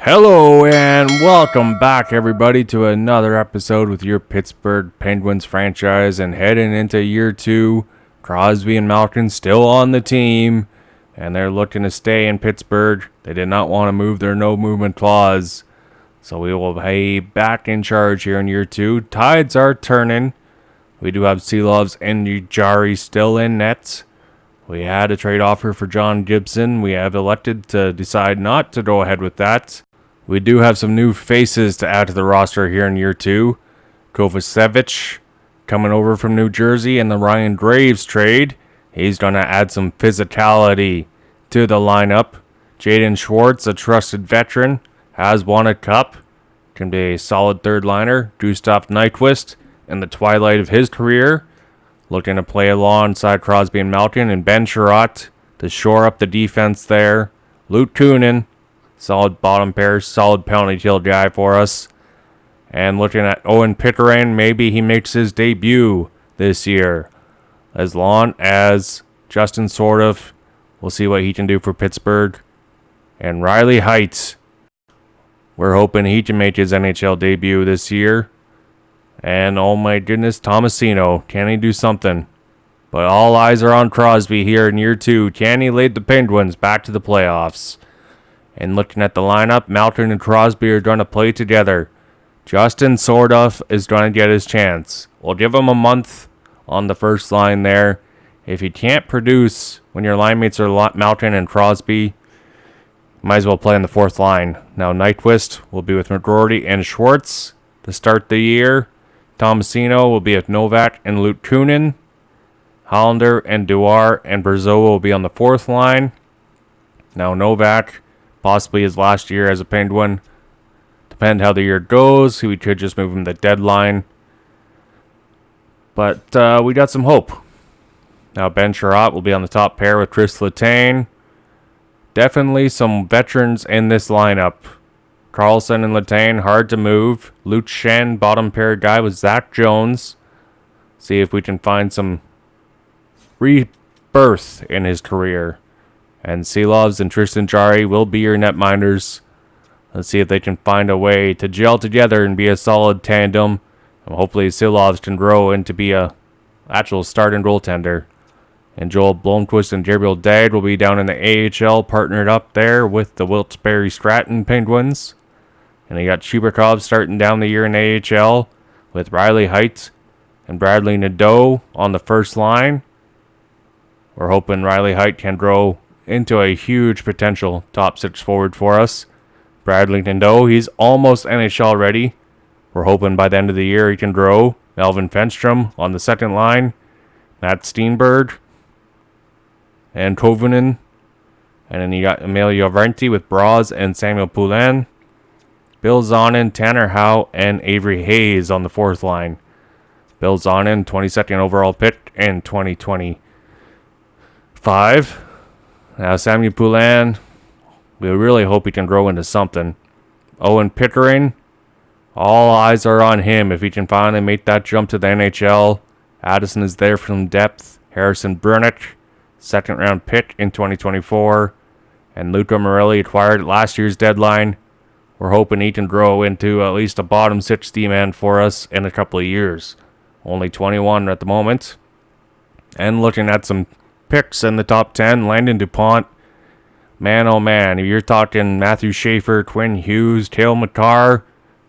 Hello and welcome back, everybody, to another episode with your Pittsburgh Penguins franchise. And heading into year two, Crosby and Malkin still on the team, and they're looking to stay in Pittsburgh. They did not want to move their no movement clause, so we will be back in charge here in year two. Tides are turning. We do have Seelovs and Ujari still in nets. We had a trade offer for John Gibson. We have elected to decide not to go ahead with that. We do have some new faces to add to the roster here in year two. Kovacevic coming over from New Jersey in the Ryan Graves trade. He's going to add some physicality to the lineup. Jaden Schwartz, a trusted veteran, has won a cup. Can be a solid third liner. Gustav Nyquist in the twilight of his career, looking to play alongside Crosby and Malkin, and Ben Sherratt to shore up the defense there. Luke Kunin, solid bottom pair, solid penalty kill guy for us. And looking at Owen Pickering, maybe he makes his debut this year. As long as Justin Sordoff, we'll see what he can do for Pittsburgh. And Riley Heights, we're hoping he can make his NHL debut this year. And oh my goodness, Tomasino, can he do something? But all eyes are on Crosby here in year two. Can he lead the Penguins back to the playoffs? And looking at the lineup, Malkin and Crosby are going to play together. Justin Sordoff is going to get his chance. We'll give him a month on the first line there. If he can't produce when your line mates are Malkin and Crosby, might as well play on the fourth line. Now Nyquist will be with McGroarty and Schwartz to start the year. Tomasino will be with Novak and Luke Kunin. Hollander and Duar and Berzo will be on the fourth line. Now Novak, possibly his last year as a Penguin. Depend how the year goes. We could just move him to the deadline. But we got some hope. Now Ben Sherratt will be on the top pair with Chris Letang. Definitely some veterans in this lineup. Carlson and Letang, hard to move. Luke Shen, bottom pair guy with Zach Jones. See if we can find some rebirth in his career. And Seelovs and Tristan Jarry will be your netminders. Let's see if they can find a way to gel together and be a solid tandem. And hopefully Seelovs can grow into be a actual starting goaltender. And Joel Blomqvist and Gabriel Dagg will be down in the AHL, partnered up there with the Wilkes-Barre Stratton Penguins. And you got Chubakov starting down the year in AHL with Riley Heights and Bradley Nadeau on the first line. We're hoping Riley Height can grow into a huge potential top six forward for us. Bradley Nadeau, he's almost NHL ready. We're hoping by the end of the year he can grow. Melvin Fenstrom on the second line. Matt Steenberg and Kovunen. And then you got Emil Jovrenti with Braz and Samuel Poulin. Bill Zonin, Tanner Howe, and Avery Hayes on the fourth line. Bill Zonin, 22nd overall pick in 2025. Now Samuel Poulin, we really hope he can grow into something. Owen Pickering, all eyes are on him if he can finally make that jump to the NHL. Addison is there for some depth. Harrison Brunick, second round pick in 2024. And Luca Morelli acquired at last year's deadline. We're hoping he can grow into at least a bottom 60 man for us in a couple of years. Only 21 at the moment. And looking at some picks in the top 10, Landon DuPont. Man, oh man, if you're talking Matthew Schaefer, Quinn Hughes, Cale Makar,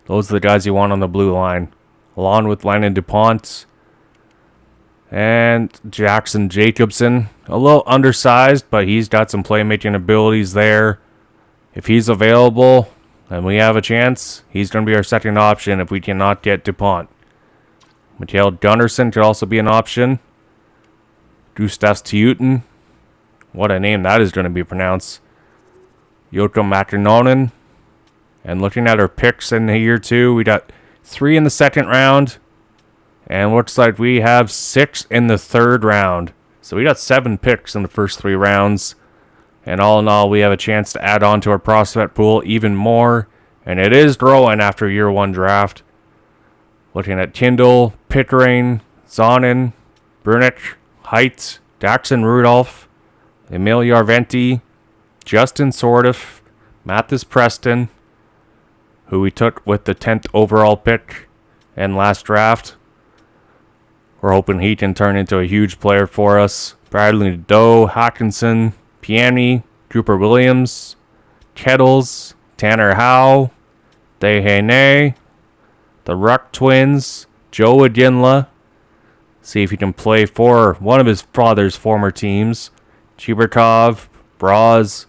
those are the guys you want on the blue line. Along with Landon DuPont and Jackson Jacobson. A little undersized, but he's got some playmaking abilities there. If he's available and we have a chance, he's going to be our second option if we cannot get DuPont. Mikhail Gunnarsson could also be an option. Gustav Tiutin, what a name that is going to be pronounced. Yoko Makinonen. And looking at our picks in the year two, we got 3 in the second round. And looks like we have 6 in the third round. So we got 7 picks in the first 3 rounds. And all in all, we have a chance to add on to our prospect pool even more. And it is growing after year 1 draft. Looking at Kindle, Pickering, Zonin, Brunick, Heights, Daxon Rudolph, Emil Jarventi, Justin Sordoff, Mathis Preston, who we took with the 10th overall pick and last draft. We're hoping he can turn into a huge player for us. Bradley Doe, Hawkinson, Piani, Cooper Williams, Kettles, Tanner Howe, Dehane, the Ruck twins, Joe Aginla. See if he can play for one of his father's former teams. Chiberkov, Braz.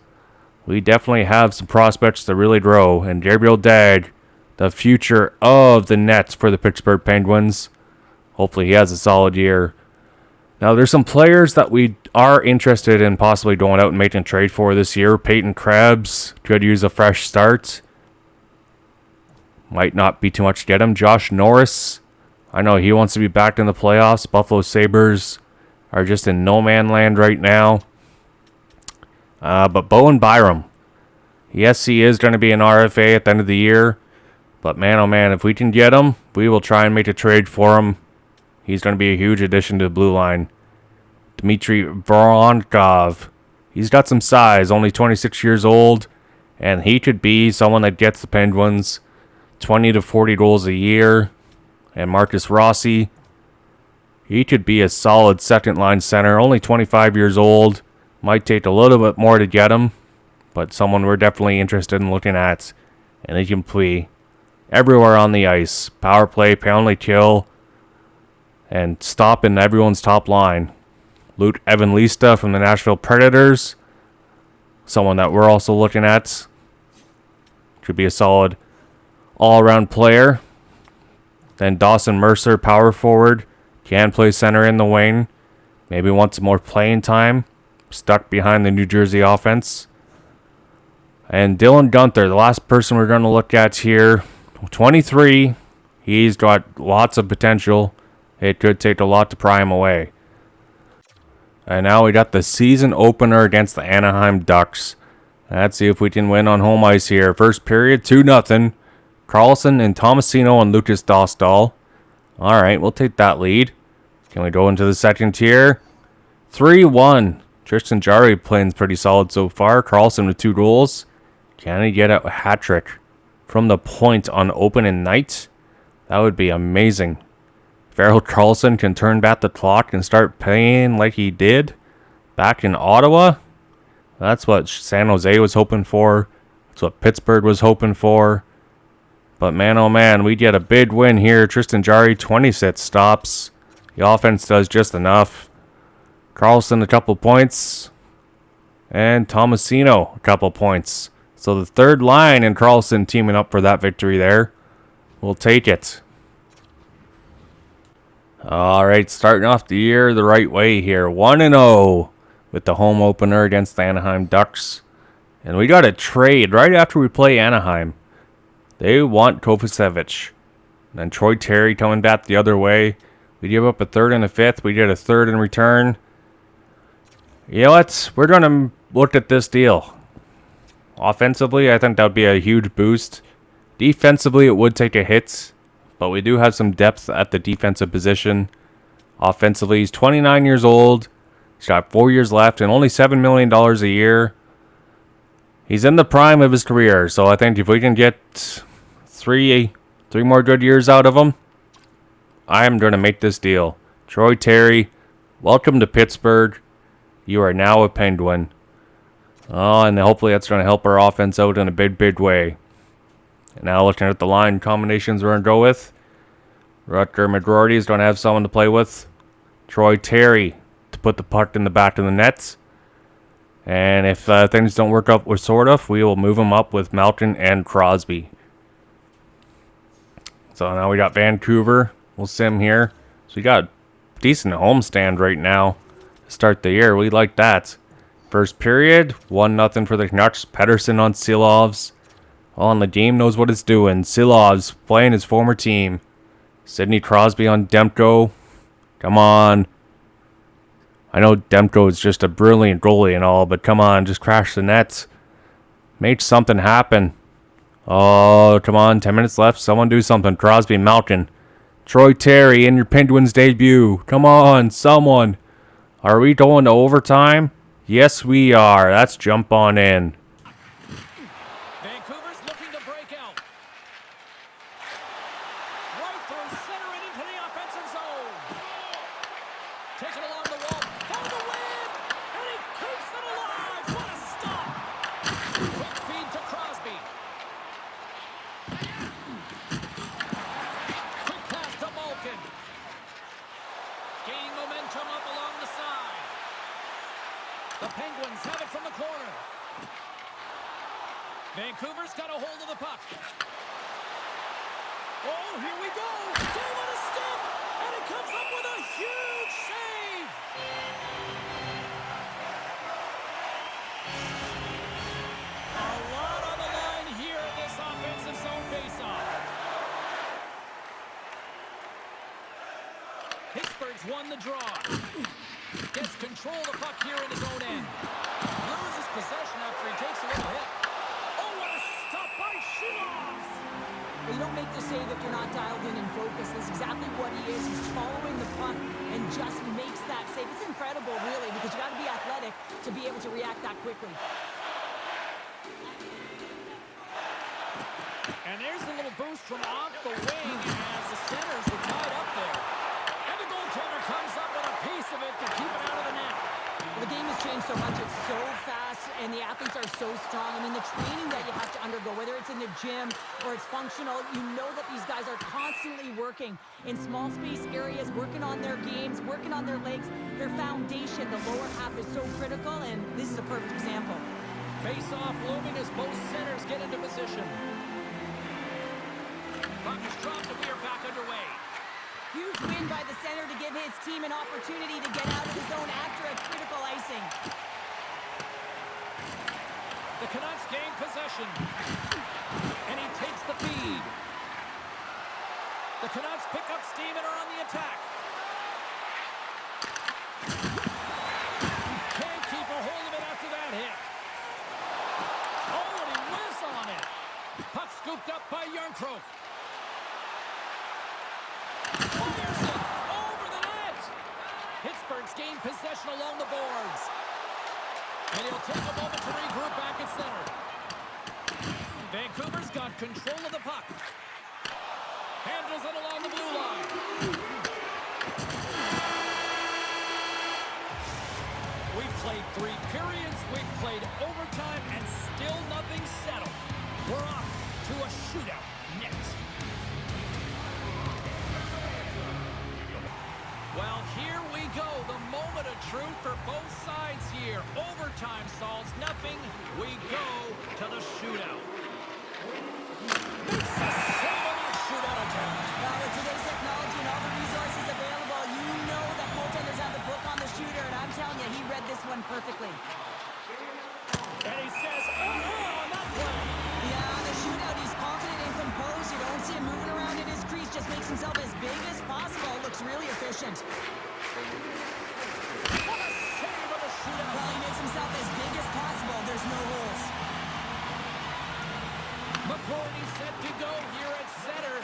We definitely have some prospects to really grow. And Gabriel Dag, the future of the Nets for the Pittsburgh Penguins. Hopefully he has a solid year. Now there's some players that we are interested in possibly going out and making a trade for this year. Peyton Krebs could use a fresh start. Might not be too much to get him. Josh Norris. I know he wants to be back in the playoffs. Buffalo Sabres are just in no man land right now. But Bowen Byram. Yes, he is going to be an RFA at the end of the year. But man, oh man, if we can get him, we will try and make a trade for him. He's going to be a huge addition to the blue line. Dmitry Voronkov. He's got some size, only 26 years old. And he could be someone that gets the Penguins 20 to 40 goals a year. And Marcus Rossi. He could be a solid second-line center, only 25 years old. Might take a little bit more to get him. But someone we're definitely interested in looking at. And he can play everywhere on the ice. Power play, penalty kill. And stop in everyone's top line. Luke Evanlista from the Nashville Predators. Someone that we're also looking at. Could be a solid all-around player. Then Dawson Mercer, power forward. Can play center in the wing. Maybe wants some more playing time. Stuck behind the New Jersey offense. And Dylan Gunther, the last person we're going to look at here. 23. He's got lots of potential. It could take a lot to pry him away. And now we got the season opener against the Anaheim Ducks. Let's see if we can win on home ice here. First period, 2-0. Carlson and Tomasino and Lucas Dostal. Alright, we'll take that lead. Can we go into the second tier? 3-1. Tristan Jarry playing pretty solid so far. Carlson with 2 goals. Can he get a hat trick from the point on opening night? That would be amazing. Farrell Carlson can turn back the clock and start playing like he did back in Ottawa. That's what San Jose was hoping for. That's what Pittsburgh was hoping for. But man, oh man, we get a big win here. Tristan Jarry, 26 stops. The offense does just enough. Carlson, a couple points. And Tomasino, a couple points. So the third line and Carlson teaming up for that victory there. We'll take it. Alright, starting off the year the right way here. 1-0 with the home opener against the Anaheim Ducks. And we got a trade right after we play Anaheim. They want Kovacevic. Then Troy Terry coming back the other way. We give up a third and a fifth. We get a third in return. You know what? We're going to look at this deal. Offensively, I think that would be a huge boost. Defensively, it would take a hit. But we do have some depth at the defensive position. Offensively, he's 29 years old. He's got 4 years left and only $7 million a year. He's in the prime of his career. So I think if we can get three more good years out of him, I am going to make this deal. Troy Terry, welcome to Pittsburgh. You are now a Penguin. Oh, and hopefully that's going to help our offense out in a big way. And now looking at the line combinations we're going to go with. Rutger McGroarty is going to have someone to play with. Troy Terry to put the puck in the back of the net. And if things don't work out with Sordoff, we will move him up with Malkin and Crosby. So now we got Vancouver. We'll sim here. So we got a decent homestand right now to start the year. We like that. First period, 1-0 for the Canucks. Pedersen on Silovs. Oh, and the game knows what it's doing. Silovs playing his former team. Sidney Crosby on Demko. Come on. I know Demko is just a brilliant goalie and all, but come on, just crash the nets. Make something happen. Oh, come on, 10 minutes left. Someone do something. Crosby, Malkin. Troy Terry in your Penguins debut. Come on, someone. Are we going to overtime? Yes, we are. Let's jump on in. Vancouver's looking to break out. center and into the offensive zone. Taken along the wall for the win, and he keeps it alive. What a stop! Quick feed to Crosby. Quick pass to Malkin. Gaining momentum up along the side. The Penguins have it from the corner. Vancouver's got a hold of the puck. Oh, here we go. Save on a stick, and it comes up with a huge save. A lot on the line here in this offensive zone faceoff. Pittsburgh's won the draw. Gets control of the puck here in his own end. Loses possession after he takes a little hit. Oh, what a stop by Shilovs! You don't make the save if you're not dialed in and focused. That's exactly what he is. He's following the puck and just makes that save. It's incredible, really, because you got to be athletic to be able to react that quickly. And there's a little boost from off the wing as the centers were tied up there. And the goaltender comes up with a piece of it to keep it out of the net. The game has changed so much. It's so fast, and the athletes are so strong. I mean, the training that you have to undergo, whether it's in the gym or it's functional, you know that these guys are constantly working in small space areas, working on their games, working on their legs. Their foundation, the lower half, is so critical, and this is a perfect example. Face-off looming as both centers get into position. Puck is dropped, and we are back underway. Huge win by the center to give his team an opportunity to get out of the zone after a critical icing. The Canucks gain possession. And he takes the feed. The Canucks pick up steam and are on the attack. Can't keep a hold of it after that hit. Oh, and he whiffs on it. Puck scooped up by Yarncroke. Fires it over the net. Pittsburgh's gained possession along the boards. And he'll take a moment to regroup back at center. Vancouver's got control of the puck. Handles it along the blue line. We've played 3 periods, we've played overtime, and still nothing settled. We're off to a shootout next. Well, here we go. The moment of truth for both sides here. Overtime solves nothing. We go to the shootout. Makes the save on the shootout attempt. Well, with today's technology and all the resources available, you know that goaltenders have the book on the shooter, and I'm telling you, he read this one perfectly. And he says, on that play. Yeah, on the shootout, he's confident and composed. You don't see him moving around in his crease, just makes himself as big as possible. Looks really efficient. What a save on the shootout. Well, he makes himself as big as possible. There's no holes. McCourty set to go here at center.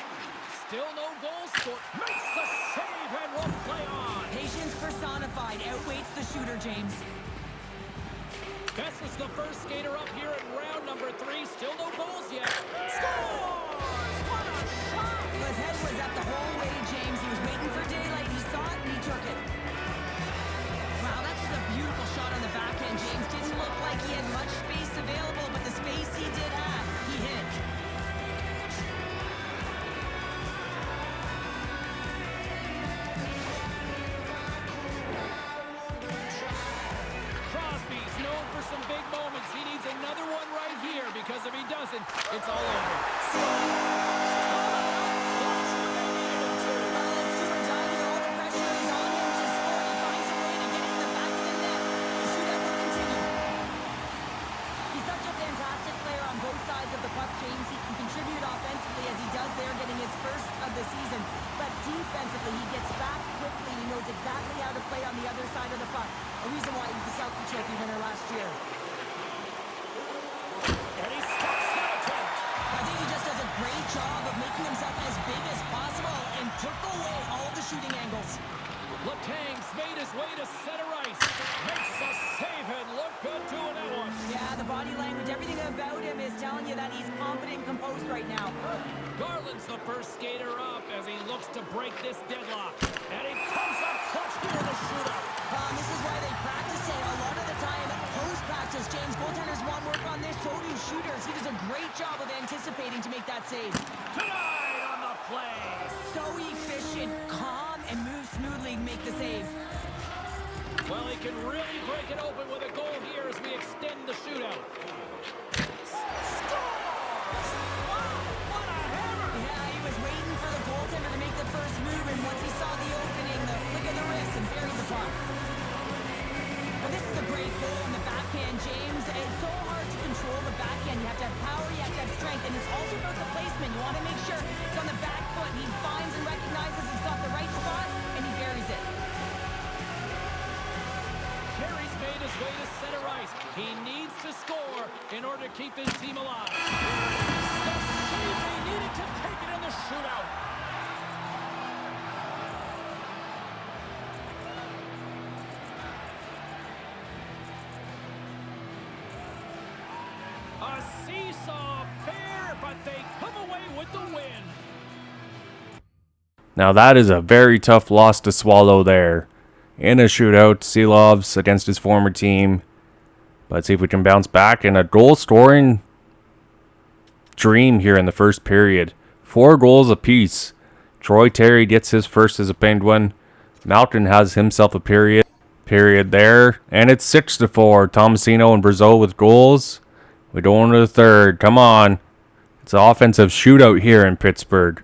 Still no goal scored. Makes the save and will play on. Patience personified outweighs the shooter, James. Best is the first skater up here in round number 3. Still no goals yet. Scores! What a shot! His head was up the whole way, James. He was waiting for daylight. He saw it and he took it. Wow, that's just a beautiful shot on the backhand, James. Didn't look like he had much space available, but the space he did have, he hit. Crosby's known for some big moments. He needs another one right here because if he doesn't, it's all over. James, he can contribute offensively as he does there, getting his first of the season. But defensively, he gets back quickly. He knows exactly how to play on the other side of the puck. A reason why he was the Selkie Trophy winner last year. And he stops that attempt. I think he just does a great job of making himself as big as possible and took away all the shooting angles. Letang's made his way to center ice. Makes a save and look good doing that one. Yeah, the body language, everything about him is telling you that he's confident and composed right now. Garland's the first skater up as he looks to break this deadlock. And he comes up clutch here in the shootout. This is why they practice it. A lot of the time, post-practice, James, goaltenders want work on this, so do shooters. He does a great job of anticipating to make that save. Tonight on the play. So efficient, calm, and moves smoothly to make the save. Well, he can really break it open with a goal here as we extend the shootout. Scores! Wow, what a hammer! Yeah, he was waiting for the goaltender to make the first move, and once he saw the opening, the flick of the wrist and buried the puck. Well, this is a great goal on the backhand, James. It's so hard to control the backhand. You have to have power, you have to have strength, and it's also about the placement. You want to make sure it's on the back foot. He finds and recognizes he's got the right spot, and he buries it. Carey's made his way to center ice. He needs to score in order to keep his team alive. The save he needed to take it in the shootout. A seesaw affair, but they come away with the win. Now that is a very tough loss to swallow there. In a shootout, Seelovs against his former team. Let's see if we can bounce back in a goal-scoring dream here in the first period. 4 goals apiece. Troy Terry gets his first as a Penguin. Malkin has himself a period there. And it's 6-4. Tomasino and Brazeau with goals. We go into the third. Come on. It's an offensive shootout here in Pittsburgh.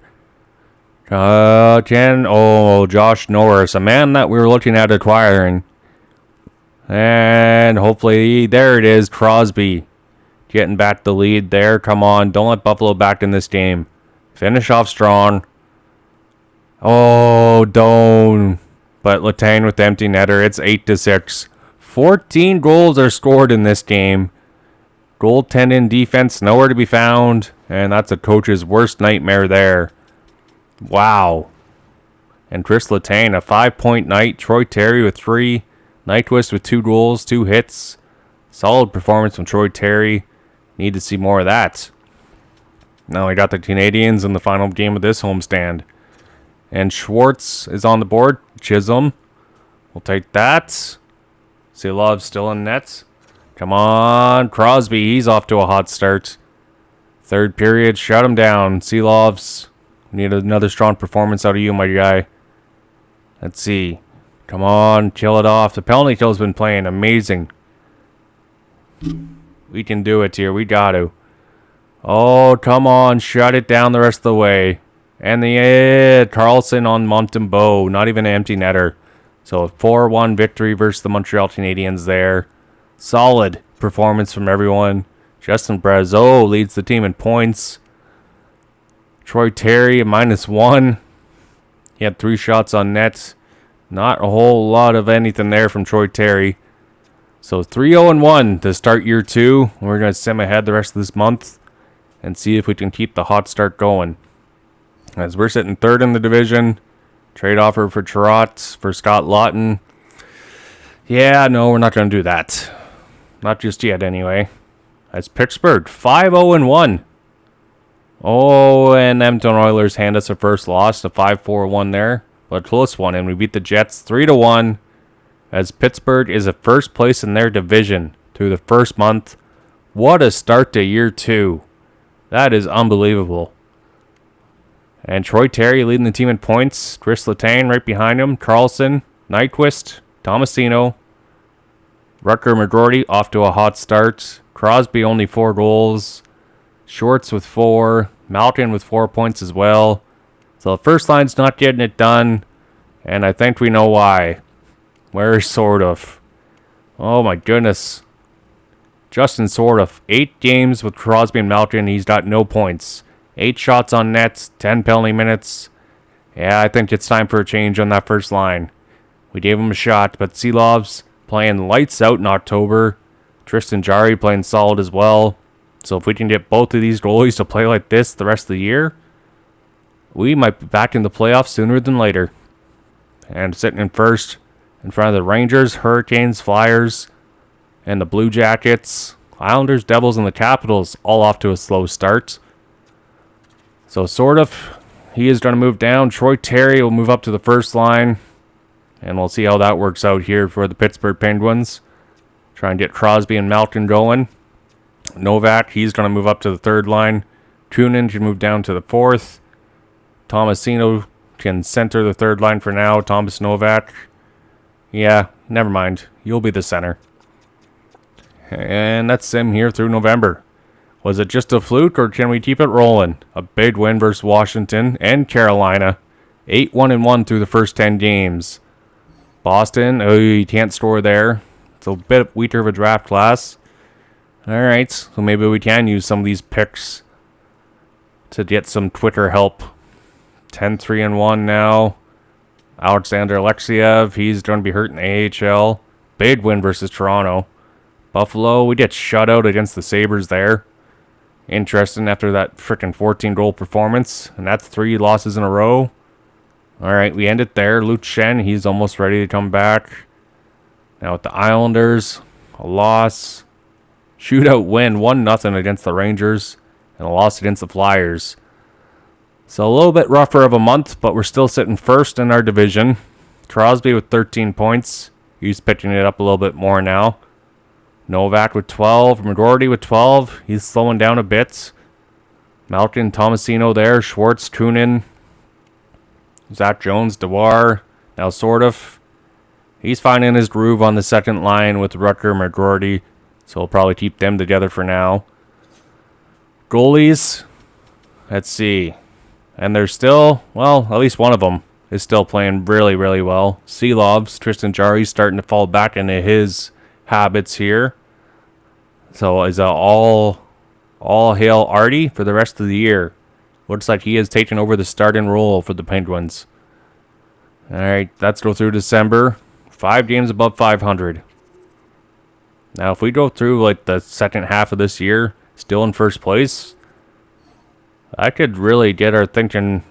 Josh Norris, a man that we were looking at acquiring. And hopefully, there it is, Crosby getting back the lead there. Come on, don't let Buffalo back in this game. Finish off strong. Oh, don't. But Letang with the empty netter, it's 8-6. 14 goals are scored in this game. Goaltending defense nowhere to be found. And that's a coach's worst nightmare there. Wow. And Chris Letang, a 5-point night. Troy Terry with 3. Nyquist with 2 goals, 2 hits. Solid performance from Troy Terry. Need to see more of that. Now we got the Canadians in the final game of this homestand. And Schwartz is on the board. Chisholm. We'll take that. Seelov's still in nets. Come on. Crosby, he's off to a hot start. Third period, shut him down. Seelov's. Need another strong performance out of you, my guy. Let's see. Come on, kill it off. The penalty kill's been playing amazing. We can do it here. We got to. Oh, come on. Shut it down the rest of the way. And the Carlson on Montembeault. Not even an empty netter. So a 4-1 victory versus the Montreal Canadiens there. Solid performance from everyone. Justin Brazeau leads the team in points. Troy Terry, a -1. He had 3 shots on net. Not a whole lot of anything there from Troy Terry. So 3-0-1 to start year 2. We're going to sim ahead the rest of this month and see if we can keep the hot start going. As we're sitting 3rd in the division. Trade offer for Trotz for Scott Lawton. Yeah, no, we're not going to do that. Not just yet, anyway. As Pittsburgh, 5-0-1. Oh, and Edmonton Oilers hand us a first loss, a 5-4-1 there. But a close one, and we beat the Jets 3-1. As Pittsburgh is at first place in their division through the first month. What a start to year 2. That is unbelievable. And Troy Terry leading the team in points. Chris Letang right behind him. Carlson, Nyquist, Tomasino. Rutger McGroarty off to a hot start. Crosby only 4 goals. Schwartz with 4. Malkin with 4 points as well. So the first line's not getting it done. And I think we know why. Where sort of? Oh my goodness. Justin sort of. 8 games with Crosby and Malkin. He's got no points. 8 shots on nets. 10 penalty minutes. Yeah, I think it's time for a change on that first line. We gave him a shot. But Seelov's playing lights out in October. Tristan Jarry playing solid as well. So if we can get both of these goalies to play like this the rest of the year, we might be back in the playoffs sooner than later. And sitting in first in front of the Rangers, Hurricanes, Flyers, and the Blue Jackets, Islanders, Devils, and the Capitals all off to a slow start. So sort of, he is going to move down. Troy Terry will move up to the first line. And we'll see how that works out here for the Pittsburgh Penguins. Try and get Crosby and Malkin going. Novak, he's going to move up to the third line. Kunin can move down to the fourth. Tomasino can center the third line for now. Thomas Novak. Yeah, never mind. You'll be the center. And that's him here through November. Was it just a fluke, or can we keep it rolling? A big win versus Washington and Carolina. 8-1-1 through the first 10 games. Boston, oh, you can't score there. It's a bit weaker of a draft class. Alright, so maybe we can use some of these picks to get some Twitter help. 10-3-1 now. Alexander Alexiev, he's going to be hurt in AHL. Big win versus Toronto. Buffalo, we get shut out against the Sabres there. Interesting after that freaking 14-goal performance. And that's 3 losses in a row. Alright, we end it there. Luke Shen, he's almost ready to come back. Now with the Islanders, a loss. Shootout win, 1-0 against the Rangers. And a loss against the Flyers. So a little bit rougher of a month, but we're still sitting first in our division. Crosby with 13 points. He's pitching it up a little bit more now. Novak with 12. McGordy with 12. He's slowing down a bit. Malkin, Tomasino there. Schwartz, Kunin. Zach Jones, Dewar. Now sort of. He's finding his groove on the second line with Rutger, McGordy. So we'll probably keep them together for now. Goalies. Let's see. And they're still, well, at least one of them is still playing really, really well. Seelovs, Tristan Jarry's starting to fall back into his habits here. So is all hail Artie for the rest of the year. Looks like he has taken over the starting role for the Penguins. Alright, let's go through December. 5 games above 500. Now, if we go through like the second half of this year, still in first place, I could really get our thinking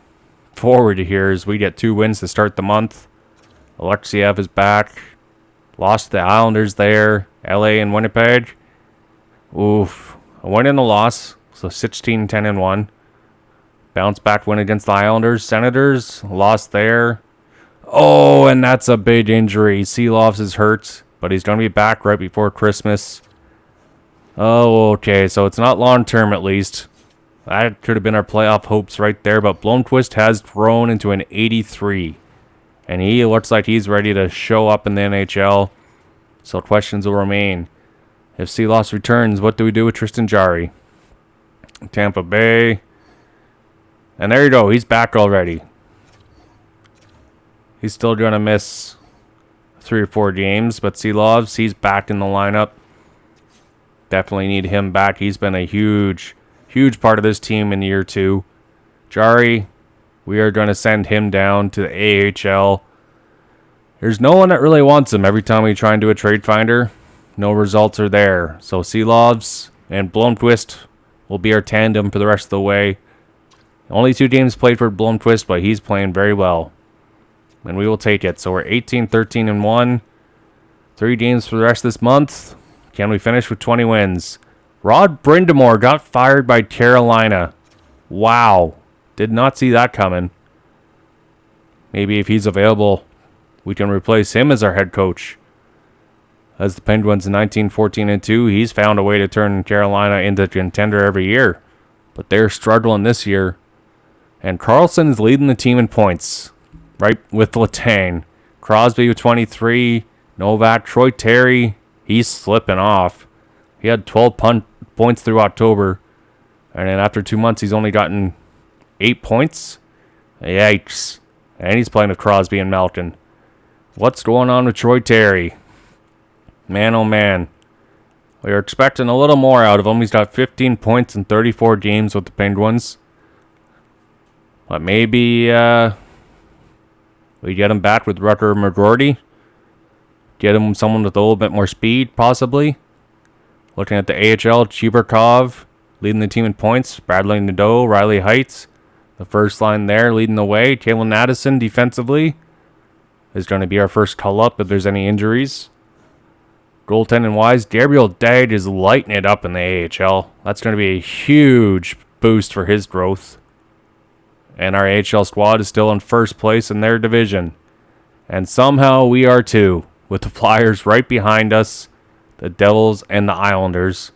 forward here as we get 2 wins to start the month. Alexiev is back. Lost to the Islanders there. LA and Winnipeg. Oof. A win and a loss. So 16-10-1. Bounce back win against the Islanders. Senators. Lost there. Oh, and that's a big injury. Seelovs is hurt, but he's going to be back right before Christmas. Oh, okay. So it's not long term at least. That could have been our playoff hopes right there, but Blomqvist has grown into an 83. And he looks like he's ready to show up in the NHL. So questions will remain. If Seelovs returns, what do we do with Tristan Jarry? Tampa Bay. And there you go. He's back already. He's still going to miss 3 or 4 games, but Seelovs, he's back in the lineup. Definitely need him back. He's been a huge part of this team in year 2. Jarry, we are going to send him down to the AHL. There's no one that really wants him. Every time we try and do a trade finder, no results are there. So Seelovs and Blomqvist will be our tandem for the rest of the way. Only 2 games played for Blomqvist, but he's playing very well. And we will take it. So we're 18-13-1. 3 games for the rest of this month. Can we finish with 20 wins? Rod Brindamore got fired by Carolina. Wow. Did not see that coming. Maybe if he's available, we can replace him as our head coach. As the Penguins in 19-14-2, he's found a way to turn Carolina into a contender every year. But they're struggling this year. And Carlson is leading the team in points. Right with Letang. Crosby with 23. Novak. Troy Terry. He's slipping off. He had 12 points through October. And then after 2 months, he's only gotten 8 points. Yikes. And he's playing with Crosby and Malkin. What's going on with Troy Terry? Man, oh man. We are expecting a little more out of him. He's got 15 points in 34 games with the Penguins. But maybe we get him back with Rutger McGordy. Get him someone with a little bit more speed, possibly. Looking at the AHL, Chibarkov leading the team in points. Bradley Nadeau, Riley Heights. The first line there leading the way. Kalen Addison defensively is going to be our first call-up if there's any injuries. Goaltending-wise, Gabriel Dade is lighting it up in the AHL. That's going to be a huge boost for his growth. And our AHL squad is still in first place in their division. And somehow we are too, with the Flyers right behind us, the Devils and the Islanders.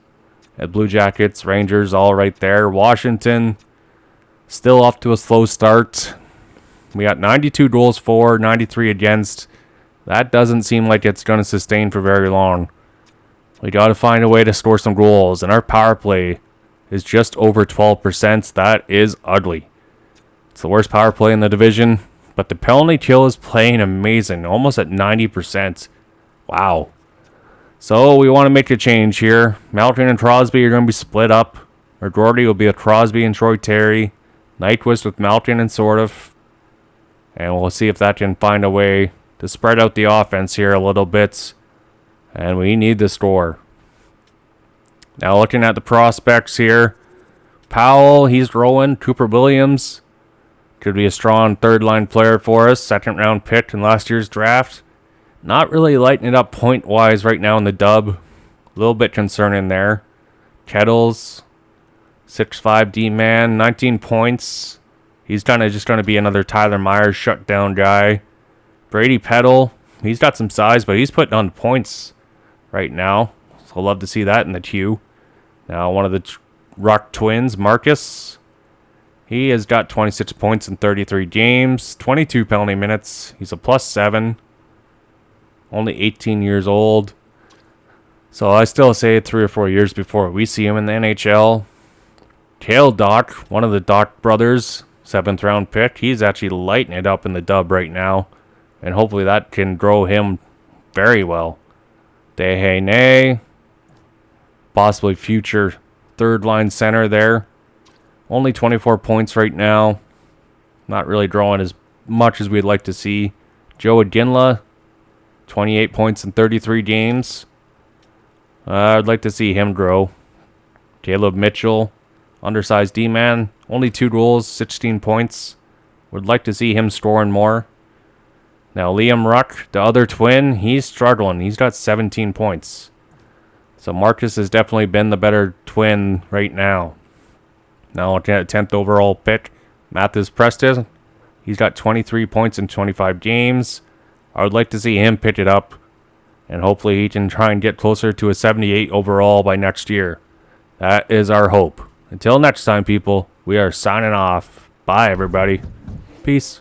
And Blue Jackets, Rangers all right there. Washington still off to a slow start. We got 92 goals for, 93 against. That doesn't seem like it's going to sustain for very long. We got to find a way to score some goals. And our power play is just over 12%. That is ugly. It's the worst power play in the division. But the penalty kill is playing amazing. Almost at 90%. Wow. So we want to make a change here. Malkin and Crosby are going to be split up. McGroarty will be with Crosby and Troy Terry. Nyquist with Malkin and Sordoff. And we'll see if that can find a way to spread out the offense here a little bit. And we need the score. Now looking at the prospects here. Powell, he's rolling. Cooper Williams could be a strong third-line player for us. Second-round pick in last year's draft. Not really lighting it up point-wise right now in the dub. A little bit concerning there. Kettles, 6'5" D-man, 19 points. He's kind of just going to be another Tyler Myers shutdown guy. Brady Peddle, he's got some size, but he's putting on points right now. So I'll love to see that in the queue. Now, one of the Rock twins, Marcus, he has got 26 points in 33 games, 22 penalty minutes. He's a +7, only 18 years old. So I still say 3 or 4 years before we see him in the NHL. Kale Doc, one of the Doc brothers, 7th round pick. He's actually lighting it up in the dub right now. And hopefully that can grow him very well. Dehaney, possibly future third-line center there. Only 24 points right now. Not really growing as much as we'd like to see. Joe Iginla, 28 points in 33 games. I'd like to see him grow. Caleb Mitchell, undersized D-man. Only 2 goals, 16 points. Would like to see him scoring more. Now Liam Ruck, the other twin, he's struggling. He's got 17 points. So Marcus has definitely been the better twin right now. Now looking at 10th overall pick, Mathis Preston. He's got 23 points in 25 games. I would like to see him pick it up. And hopefully he can try and get closer to a 78 overall by next year. That is our hope. Until next time, people, we are signing off. Bye, everybody. Peace.